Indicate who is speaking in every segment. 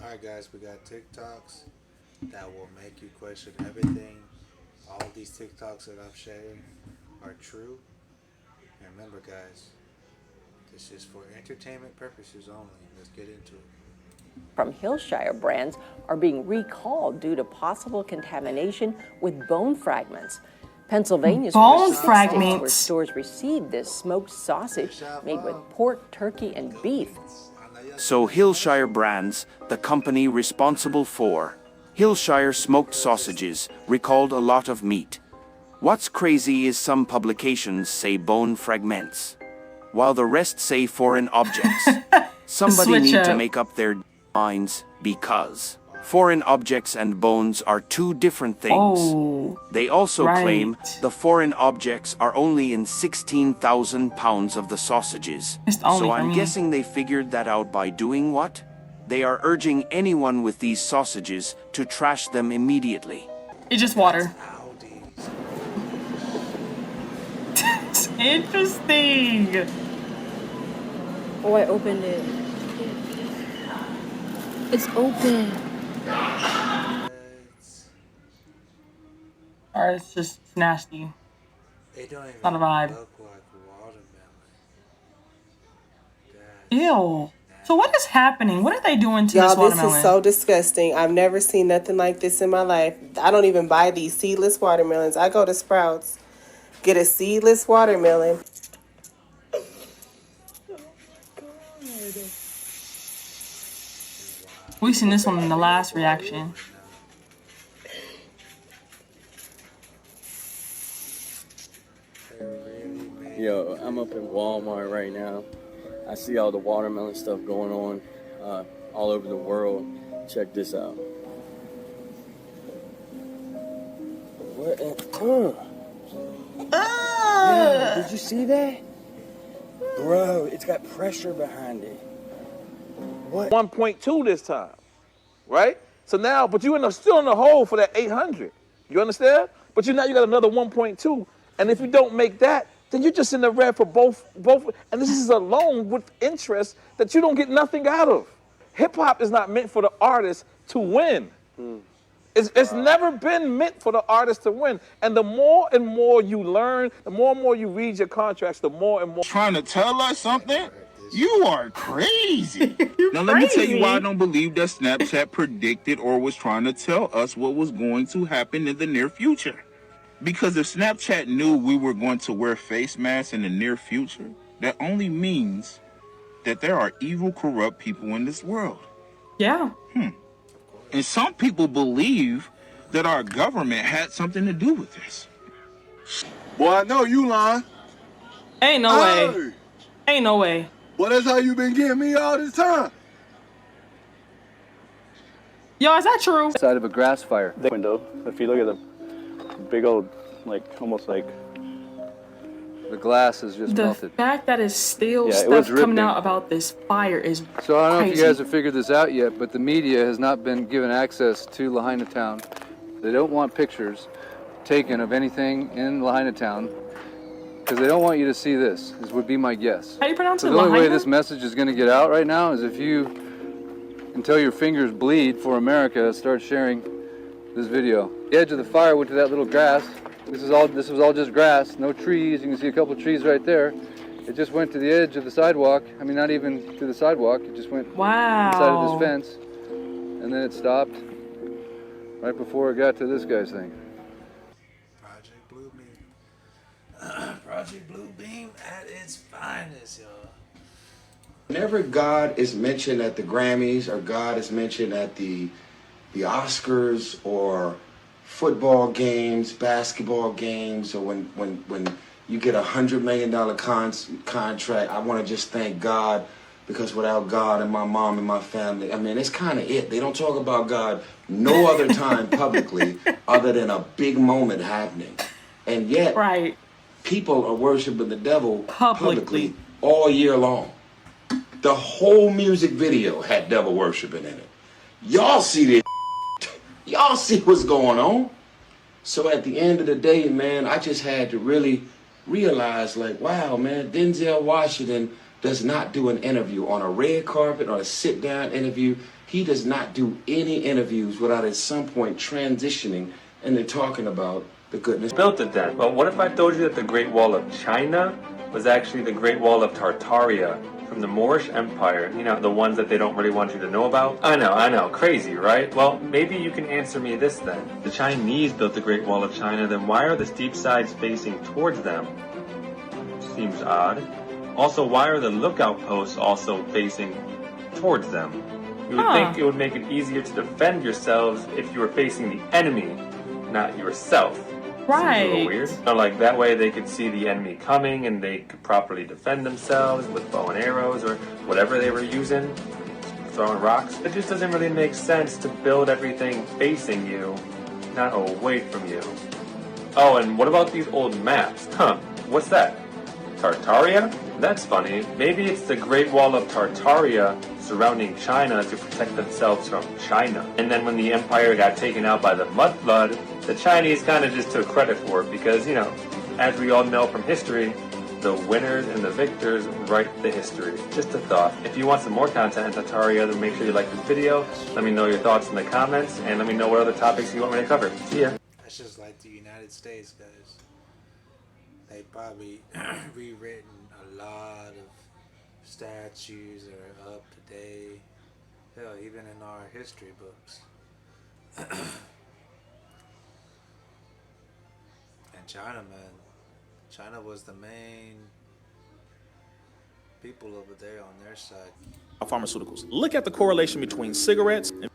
Speaker 1: Alright, guys, we got TikToks that will make you question everything. All these TikToks that I'm sharing are true. And remember, guys, this is for entertainment purposes only. Let's get into it.
Speaker 2: From hillshire brands are being recalled due to possible contamination with bone fragments. Pennsylvania's
Speaker 3: Bone
Speaker 2: one of the states
Speaker 3: fragments.
Speaker 2: where stores received this smoked sausage made with pork, turkey, and beef.
Speaker 4: So Hillshire Brands, the company responsible for Hillshire smoked sausages, recalled a lot of meat. What's crazy is some publications say bone fragments, while the rest say foreign objects. Somebody need to make up their minds, because foreign objects and bones are two different things.
Speaker 3: Oh,
Speaker 4: they also
Speaker 3: right.
Speaker 4: claim the foreign objects are only in 16,000 pounds of the sausages. So I'm guessing they figured that out by doing what? They are urging anyone with these sausages to trash them immediately.
Speaker 3: It's just water. It's interesting.
Speaker 5: Oh, I opened it. It's open.
Speaker 3: Or it's just nasty.
Speaker 1: It don't even
Speaker 3: Not a vibe.
Speaker 1: look like watermelon.
Speaker 3: Ew. So what is happening? What are they doing to this watermelon?
Speaker 6: Y'all, this is so disgusting. I've never seen nothing like this in my life. I don't even buy these seedless watermelons. I go to Sprouts, get a seedless watermelon.
Speaker 3: We seen this one in the last reaction.
Speaker 7: Yo, I'm up in Walmart right now. I see all the watermelon stuff going on all over the world. Check this out. What? Yeah, did you see that? Bro, it's got pressure behind it. What?
Speaker 8: 1.2 this time, right? So now, but you're still in the hole for that 800. You understand? But now you got another 1.2, and if you don't make that, then you're just in the red for both. And this is a loan with interest that you don't get nothing out of. Hip hop is not meant for the artist to win. It's never been meant for the artist to win. And the more and more you learn, the more and more you read your contracts, the more and more.
Speaker 9: Trying to tell us something? You are crazy. Now let me tell you why I don't believe that Snapchat predicted or was trying to tell us what was going to happen in the near future. Because if Snapchat knew we were going to wear face masks in the near future, that only means that there are evil, corrupt people in this world.
Speaker 3: Yeah.
Speaker 9: And some people believe that our government had something to do with this.
Speaker 10: Boy, I know you lying.
Speaker 3: Ain't no way. Ain't no way.
Speaker 10: Well, that's how you been getting me all this time.
Speaker 3: Yo, is that true?
Speaker 7: Side of a grass fire. The window, if you look at the big old, almost like the glass is just melted.
Speaker 3: The fact that it's still
Speaker 7: Yeah,
Speaker 3: stuff coming out about this fire is
Speaker 7: So I don't know
Speaker 3: crazy.
Speaker 7: if you guys have figured this out yet, but the media has not been given access to Lahaina town. They don't want pictures taken of anything in Lahaina town because they don't want you to see this. This would be my guess.
Speaker 3: How do you pronounce
Speaker 7: So
Speaker 3: it?
Speaker 7: the only way
Speaker 3: Lahaina?
Speaker 7: this message is going to get out right now is if you, until your fingers bleed for America, start sharing this video. The edge of the fire went to that little grass. This was all just grass, no trees. You can see a couple of trees right there. It just went to the edge of the sidewalk. I mean, not even to the sidewalk. It just went inside of this fence, and then it stopped right before it got to this guy's thing.
Speaker 1: Project Bluebeam. Project Bluebeam at its finest, y'all.
Speaker 11: Whenever God is mentioned at the Grammys or God is mentioned at the Oscars or football games, basketball games, or when you get $100 million contract, I want to just thank God, because without God and my mom and my family, I mean, it's kind of it. They don't talk about God no other time publicly other than a big moment happening. And yet, people are worshiping the devil publicly all year long. The whole music video had devil worshiping in it. Y'all see this. Y'all see what's going on. So at the end of the day, man, I just had to really realize, like, wow, man, Denzel Washington does not do an interview on a red carpet or a sit-down interview. He does not do any interviews without at some point transitioning into talking about the goodness.
Speaker 12: Built it then. But what if I told you that the Great Wall of China was actually the Great Wall of Tartaria from the Moorish Empire? You know, the ones that they don't really want you to know about? I know, crazy, right? Well, maybe you can answer me this then. The Chinese built the Great Wall of China, then why are the steep sides facing towards them? Seems odd. Also, why are the lookout posts also facing towards them? You would think it would make it easier to defend yourselves if you were facing the enemy, not yourself.
Speaker 3: Right.
Speaker 12: Seems a little weird. So, like, that way they could see the enemy coming and they could properly defend themselves with bow and arrows or whatever they were using, throwing rocks. It just doesn't really make sense to build everything facing you, not away from you. Oh, and what about these old maps? What's that? Tartaria? That's funny. Maybe it's the Great Wall of Tartaria surrounding China to protect themselves from China. And then when the empire got taken out by the mud flood, the Chinese kind of just took credit for it because, you know, as we all know from history, the winners and the victors write the history. Just a thought. If you want some more content on Tartaria, then make sure you like this video. Let me know your thoughts in the comments and let me know what other topics you want me to cover. See ya.
Speaker 1: That's just like the United States, guys. They probably rewritten a lot of statues are up to date. Hell, even in our history books. And China, man. China was the main people over there on their side.
Speaker 13: Pharmaceuticals. Look at the correlation between cigarettes and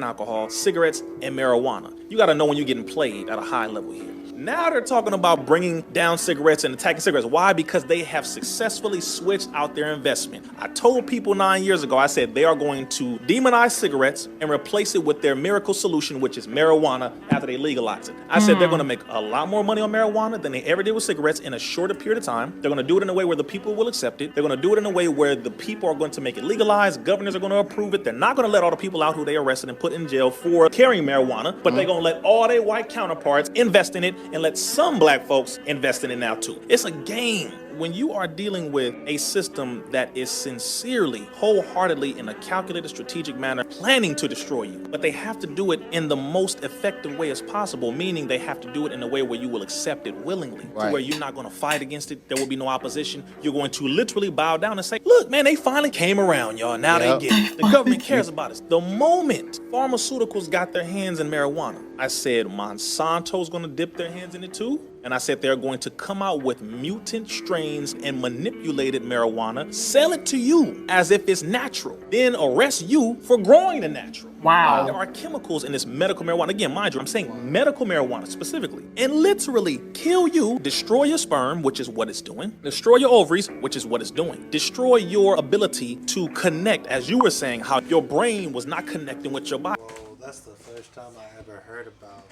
Speaker 13: alcohol, cigarettes and marijuana. You got to know when you're getting played at a high level here. Now they're talking about bringing down cigarettes and attacking cigarettes. Why? Because they have successfully switched out their investment. I told people 9 years ago, I said they are going to demonize cigarettes and replace it with their miracle solution, which is marijuana, after they legalize it. I said they're going to make a lot more money on marijuana than they ever did with cigarettes in a shorter period of time. They're going to do it in a way where the people will accept it. They're going to do it in a way where the people are going to make it legalized. Governors are going to approve it. They're not going to let all the people out who they arrested and put in jail for carrying marijuana, but they're going to let all their white counterparts invest in it and let some black folks invest in it now too. It's a game. When you are dealing with a system that is sincerely, wholeheartedly, in a calculated, strategic manner, planning to destroy you, but they have to do it in the most effective way as possible, meaning they have to do it in a way where you will accept it willingly, to where you're not going to fight against it. There will be no opposition. You're going to literally bow down and say, look, man, they finally came around, y'all. Now they get it. The government cares about us. The moment pharmaceuticals got their hands in marijuana, I said Monsanto's going to dip their hands in it too. And I said they're going to come out with mutant strains and manipulated marijuana, sell it to you as if it's natural, then arrest you for growing the natural.
Speaker 3: Wow.
Speaker 13: There are chemicals in this medical marijuana. Again, mind you, I'm saying medical marijuana specifically. And literally kill you, destroy your sperm, which is what it's doing, destroy your ovaries, which is what it's doing, destroy your ability to connect, as you were saying, how your brain was not connecting with your body.
Speaker 1: Well, that's the first time I ever heard about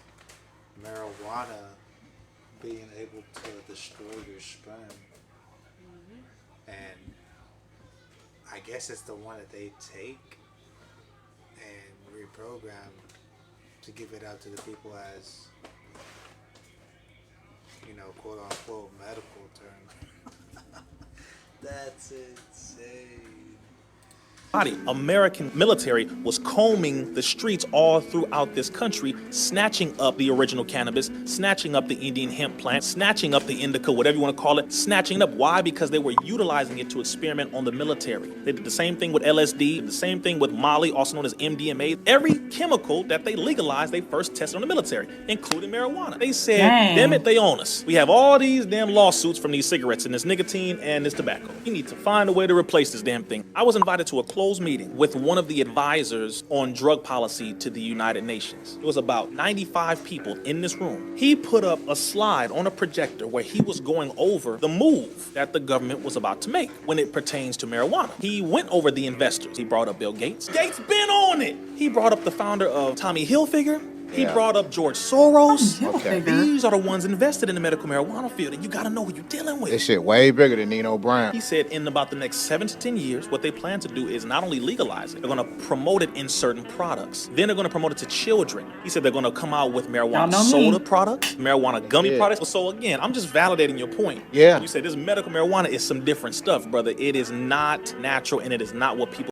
Speaker 1: marijuana being able to destroy your sperm. And I guess it's the one that they take and reprogram to give it out to the people as, you know, quote unquote medical term. That's insane.
Speaker 13: American military was combing the streets all throughout this country, snatching up the original cannabis, snatching up the Indian hemp plant, snatching up the indica, whatever you want to call it, snatching it up. Why? Because they were utilizing it to experiment on the military. They did the same thing with LSD, the same thing with Molly, also known as MDMA. Every chemical that they legalized, they first tested on the military, including marijuana. They said, damn it, they own us. We have all these damn lawsuits from these cigarettes and this nicotine and this tobacco. We need to find a way to replace this damn thing. I was invited to a closed meeting with one of the advisors on drug policy to the United Nations. It was about 95 people in this room. He put up a slide on a projector where he was going over the move that the government was about to make when it pertains to marijuana. He went over the investors. He brought up Bill Gates. Gates been on it. He brought up the founder of Tommy Hilfiger. He
Speaker 14: Yeah.
Speaker 13: brought up George Soros.
Speaker 14: Okay.
Speaker 13: These are the ones invested in the medical marijuana field, and you got to know who you're dealing with.
Speaker 14: This shit way bigger than Nino Brown.
Speaker 13: He said in about the next 7 to 10 years, what they plan to do is not only legalize it, they're going to promote it in certain products. Then they're going to promote it to children. He said they're going to come out with marijuana
Speaker 3: know me.
Speaker 13: soda products, marijuana gummy
Speaker 14: Yeah.
Speaker 13: products. So again, I'm just validating your point.
Speaker 14: Yeah.
Speaker 13: You said this medical marijuana is some different stuff, brother. It is not natural, and it is not what people